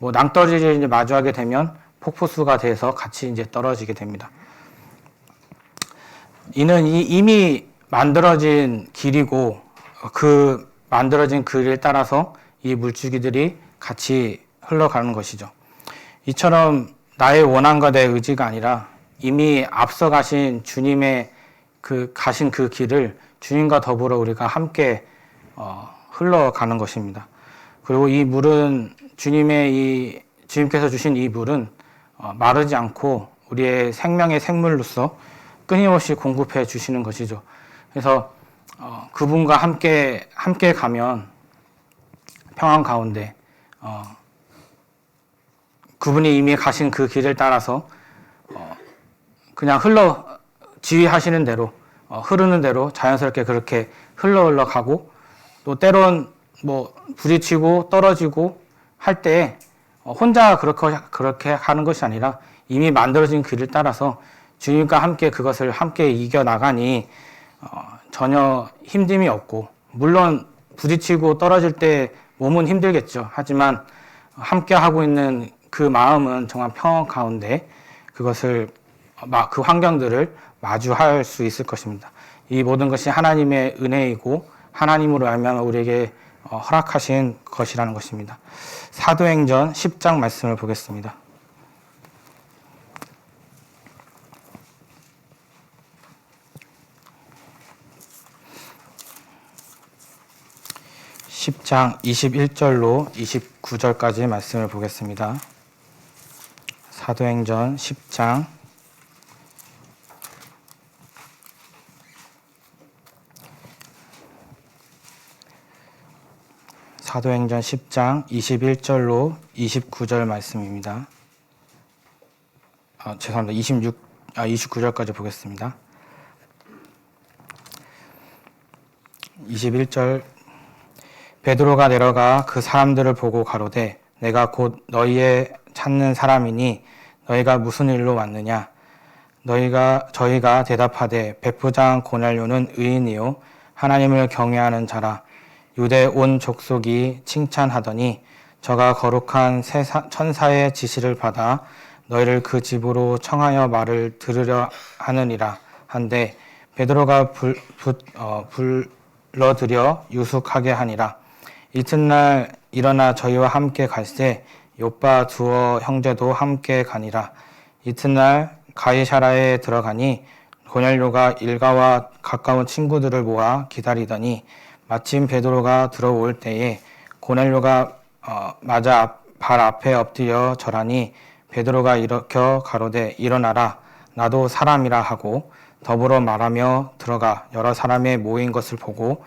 뭐 낭떠러지를 이제 마주하게 되면 폭포수가 돼서 같이 이제 떨어지게 됩니다. 이는 이미 만들어진 길이고, 그 만들어진 길을 따라서 이 물줄기들이 같이 흘러가는 것이죠. 이처럼 나의 원함과 내 의지가 아니라 이미 앞서 가신 주님의 가신 그 길을 주님과 더불어 우리가 함께 흘러가는 것입니다. 그리고 이 물은 주님께서 주신 이 물은 마르지 않고 우리의 생명의 생물로서 끊임없이 공급해 주시는 것이죠. 그래서 그분과 함께 가면 평안 가운데 그분이 이미 가신 그 길을 따라서 그냥 지휘하시는 대로 흐르는 대로 자연스럽게 그렇게 흘러가고, 또 때론 뭐 부딪히고 떨어지고 할 때 혼자 그렇게 하는 것이 아니라 이미 만들어진 길을 따라서 주님과 함께 그것을 함께 이겨나가니 전혀 힘듦이 없고, 물론 부딪히고 떨어질 때 몸은 힘들겠죠. 하지만 함께 하고 있는 그 마음은 정말 평안 가운데 그 환경들을 마주할 수 있을 것입니다. 이 모든 것이 하나님의 은혜이고 하나님으로 말미암아 우리에게 허락하신 것이라는 것입니다. 사도행전 10장 말씀을 보겠습니다. (10장) 21절로 29절까지 말씀을 보겠습니다. 사도행전 10장 21절로 29절 말씀입니다. 죄송합니다. 29절까지 보겠습니다. 21절. 베드로가 내려가 그 사람들을 보고 가로되 내가 곧 너희의 찾는 사람이니 너희가 무슨 일로 왔느냐? 저희가 대답하되 백부장 고넬료는 의인이요 하나님을 경외하는 자라. 유대 온 족속이 칭찬하더니 저가 거룩한 천사의 지시를 받아 너희를 그 집으로 청하여 말을 들으려 하느니라 한데, 베드로가 불러들여 유숙하게 하니라. 이튿날 일어나 저희와 함께 갈새 욥바 두어 형제도 함께 가니라. 이튿날 가이사라에 들어가니 고넬료가 일가와 가까운 친구들을 모아 기다리더니 마침 베드로가 들어올 때에 고넬료가 맞아 발 앞에 엎드려 절하니 베드로가 일으켜 가로되 일어나라 나도 사람이라 하고 더불어 말하며 들어가 여러 사람의 모인 것을 보고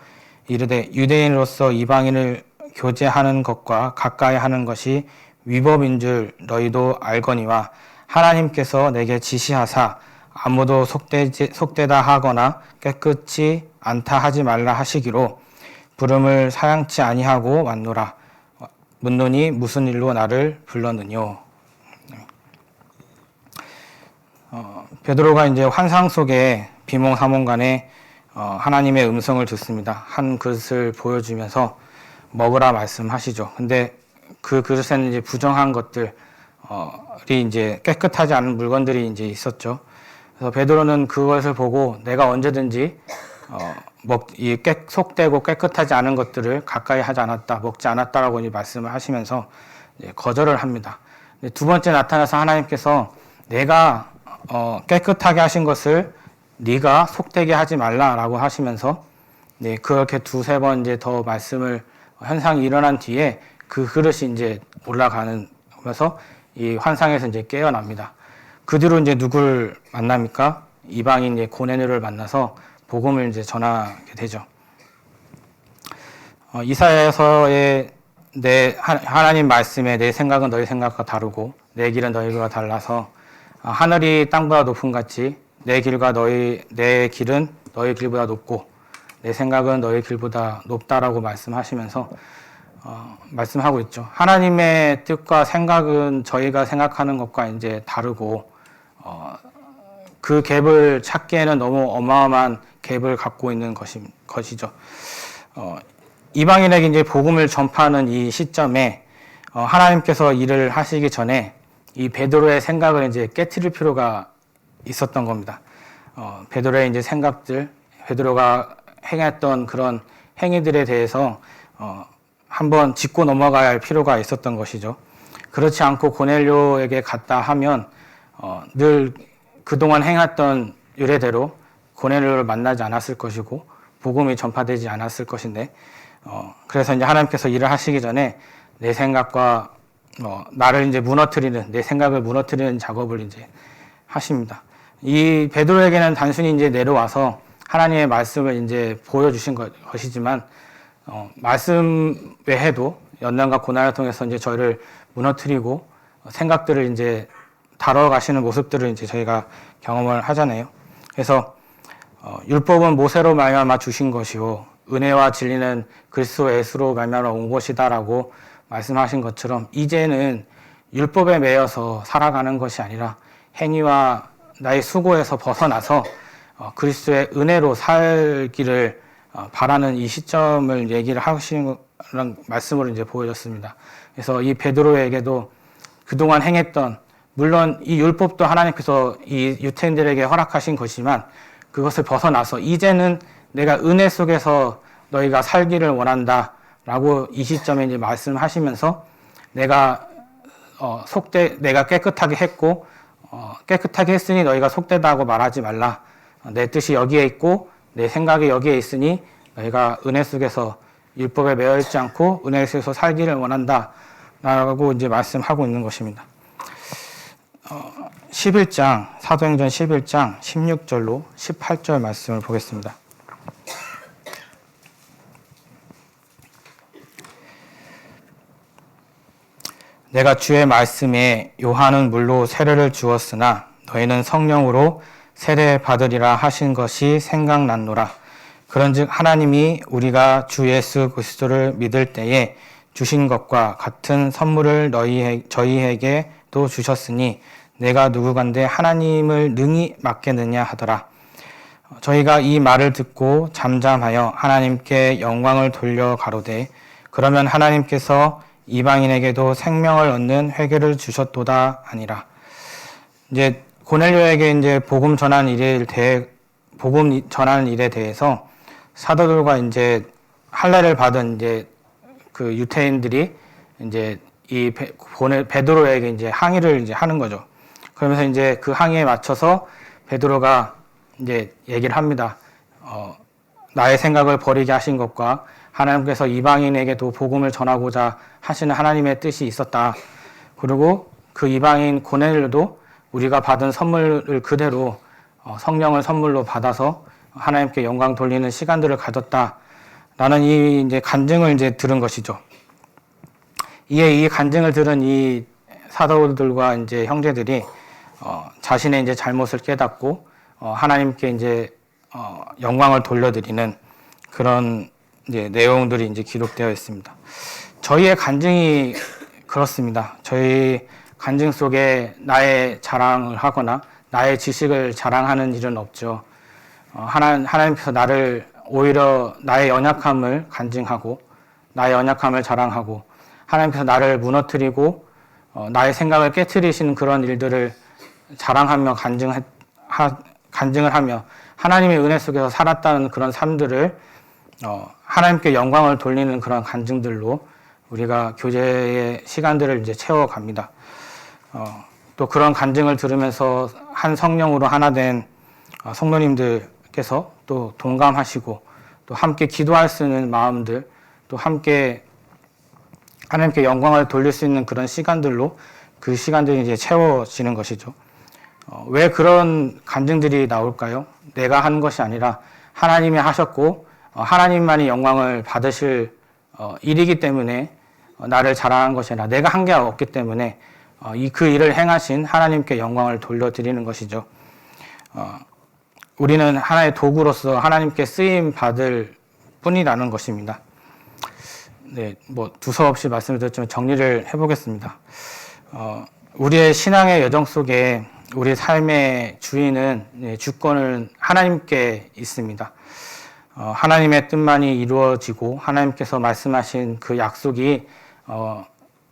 이르되 유대인으로서 이방인을 교제하는 것과 가까이 하는 것이 위법인 줄 너희도 알거니와 하나님께서 내게 지시하사 아무도 속되다 하거나 깨끗이 않다 하지 말라 하시기로 부름을 사양치 아니하고 왔노라. 묻노니 무슨 일로 나를 불렀느뇨. 베드로가 이제 환상 속에 비몽사몽간에 하나님의 음성을 듣습니다. 한 그릇을 보여주면서 먹으라 말씀하시죠. 근데 그 그릇에는 이제 부정한 것들이 이제 깨끗하지 않은 물건들이 이제 있었죠. 그래서 베드로는 그것을 보고 내가 언제든지 속되고 깨끗하지 않은 것들을 가까이 하지 않았다, 먹지 않았다라고 이제 말씀을 하시면서 이제 거절을 합니다. 두 번째 나타나서 하나님께서 내가 깨끗하게 하신 것을 네가 속되게 하지 말라라고 하시면서 그렇게 두세 번 이제 더 말씀을 현상이 일어난 뒤에 그 그릇이 이제 올라가면서 이 환상에서 이제 깨어납니다. 그 뒤로 이제 누굴 만납니까? 이방인 이제 고넬료를 만나서 복음을 이제 전하게 되죠. 이사야서의 하나님 말씀에 내 생각은 너희 생각과 다르고 내 길은 너희 길과 달라서 하늘이 땅보다 높음 같이 내 길은 너희 길보다 높고 내 생각은 너희 길보다 높다라고 말씀하시면서 말씀하고 있죠. 하나님의 뜻과 생각은 저희가 생각하는 것과 이제 다르고 그 갭을 찾기에는 너무 어마어마한 갭을 갖고 있는 것이죠. 이방인에게 이제 복음을 전파하는 이 시점에 하나님께서 일을 하시기 전에 이 베드로의 생각을 이제 깨트릴 필요가 있었던 겁니다. 베드로의 이제 생각들, 베드로가 행했던 그런 행위들에 대해서 한번 짚고 넘어가야 할 필요가 있었던 것이죠. 그렇지 않고 고넬료에게 갔다 하면 늘 그동안 행했던 유래대로 고넬료를 만나지 않았을 것이고 복음이 전파되지 않았을 것인데 그래서 이제 하나님께서 일을 하시기 전에 내 생각과 나를 이제 내 생각을 무너뜨리는 작업을 이제 하십니다. 이 베드로에게는 단순히 이제 내려와서 하나님의 말씀을 이제 보여주신 것이지만 말씀 외에도 연단과 고난을 통해서 이제 저희를 무너뜨리고 생각들을 이제 다뤄가시는 모습들을 이제 저희가 경험을 하잖아요. 그래서 율법은 모세로 말미암아 주신 것이요 은혜와 진리는 그리스도 예수로 말미암아 온 것이다라고 말씀하신 것처럼 이제는 율법에 매여서 살아가는 것이 아니라 행위와 나의 수고에서 벗어나서 그리스도의 은혜로 살기를 바라는 이 시점을 얘기를 하시는 말씀으로 이제 보여졌습니다. 그래서 이 베드로에게도 그동안 행했던 물론 이 율법도 하나님께서 이 유대인들에게 허락하신 것이지만 그것을 벗어나서 이제는 내가 은혜 속에서 너희가 살기를 원한다라고 이 시점에 이제 말씀하시면서 내가 깨끗하게 했고 깨끗하게 했으니 너희가 속되다고 말하지 말라. 내 뜻이 여기에 있고 내 생각이 여기에 있으니 너희가 은혜 속에서 율법에 매여 있지 않고 은혜 속에서 살기를 원한다라고 이제 말씀하고 있는 것입니다. 11장 사도행전 11장 16절로 18절 말씀을 보겠습니다. 내가 주의 말씀에 요한은 물로 세례를 주었으나 너희는 성령으로 세례 받으리라 하신 것이 생각났노라. 그런즉 하나님이 우리가 주 예수 그리스도를 믿을 때에 주신 것과 같은 선물을 저희에게도 주셨으니 내가 누구간데 하나님을 능히 맡겠느냐 하더라. 저희가 이 말을 듣고 잠잠하여 하나님께 영광을 돌려 가로되 그러면 하나님께서 이방인에게도 생명을 얻는 회개를 주셨도다 아니라. 이제 고넬료에게 이제 복음 전하는 일에 대해서 사도들과 이제 할례를 받은 이제 그 유대인들이 이제 이 베드로에게 이제 항의를 이제 하는 거죠. 그러면서 이제 그 항의에 맞춰서 베드로가 이제 얘기를 합니다. 나의 생각을 버리게 하신 것과 하나님께서 이방인에게도 복음을 전하고자 하시는 하나님의 뜻이 있었다. 그리고 그 이방인 고넬료도 우리가 받은 선물을 그대로 성령을 선물로 받아서 하나님께 영광 돌리는 시간들을 가졌다. 라는 이 이제 간증을 이제 들은 것이죠. 이에 이 간증을 들은 이 사도들과 이제 형제들이 자신의 이제 잘못을 깨닫고 하나님께 이제 영광을 돌려드리는 그런 이제 내용들이 이제 기록되어 있습니다. 저희의 간증이 그렇습니다. 저희 간증 속에 나의 자랑을 하거나 나의 지식을 자랑하는 일은 없죠. 하나님께서 나를 오히려 나의 연약함을 간증하고 나의 연약함을 자랑하고 하나님께서 나를 무너뜨리고 나의 생각을 깨트리시는 그런 일들을 자랑하며 간증을 하며 하나님의 은혜 속에서 살았다는 그런 삶들을 하나님께 영광을 돌리는 그런 간증들로 우리가 교제의 시간들을 이제 채워갑니다. 또 그런 간증을 들으면서 한 성령으로 하나 된 성도님들께서 또 동감하시고 또 함께 기도할 수 있는 마음들, 또 함께 하나님께 영광을 돌릴 수 있는 그런 시간들로 그 시간들이 이제 채워지는 것이죠. 왜 그런 간증들이 나올까요? 내가 하는 것이 아니라 하나님이 하셨고 하나님만이 영광을 받으실 일이기 때문에 나를 자랑한 것이 아니라 내가 한 게 없기 때문에 그 일을 행하신 하나님께 영광을 돌려드리는 것이죠. 우리는 하나의 도구로서 하나님께 쓰임 받을 뿐이라는 것입니다. 네, 뭐 두서없이 말씀을 드렸지만 정리를 해보겠습니다. 우리의 신앙의 여정 속에 우리 삶의 주인은 주권은 하나님께 있습니다. 하나님의 뜻만이 이루어지고 하나님께서 말씀하신 그 약속이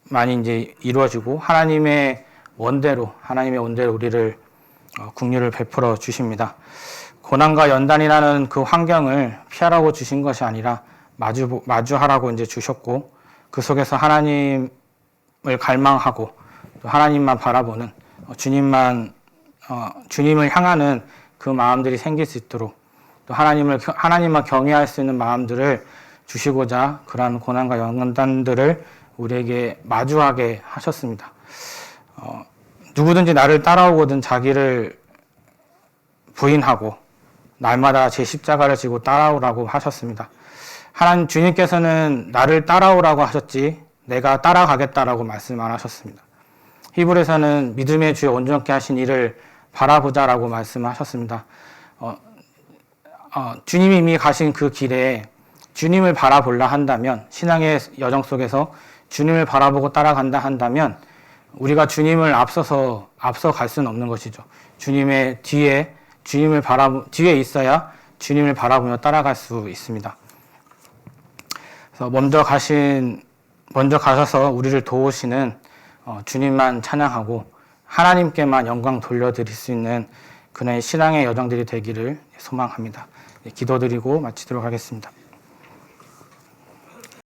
많이 이제 이루어지고 하나님의 원대로 우리를 긍휼을 베풀어 주십니다. 고난과 연단이라는 그 환경을 피하라고 주신 것이 아니라 마주하라고 이제 주셨고 그 속에서 하나님을 갈망하고 또 하나님만 바라보는 주님을 향하는 그 마음들이 생길 수 있도록 또 하나님만 경외할 수 있는 마음들을 주시고자 그러한 고난과 연단들을 우리에게 마주하게 하셨습니다. 누구든지 나를 따라오거든 자기를 부인하고 날마다 제 십자가를 지고 따라오라고 하셨습니다. 주님께서는 나를 따라오라고 하셨지 내가 따라가겠다라고 말씀 안 하셨습니다. 히브리서는 믿음의 주에 온전케 하신 이를 바라보자라고 말씀하셨습니다. 주님이 이미 가신 그 길에 주님을 바라보려 한다면 신앙의 여정 속에서 주님을 바라보고 따라간다 한다면 우리가 주님을 앞서 갈 수는 없는 것이죠. 주님의 뒤에 있어야 주님을 바라보며 따라갈 수 있습니다. 그래서 먼저 가셔서 우리를 도우시는 주님만 찬양하고 하나님께만 영광 돌려드릴 수 있는 그의 신앙의 여정들이 되기를 소망합니다. 기도드리고 마치도록 하겠습니다.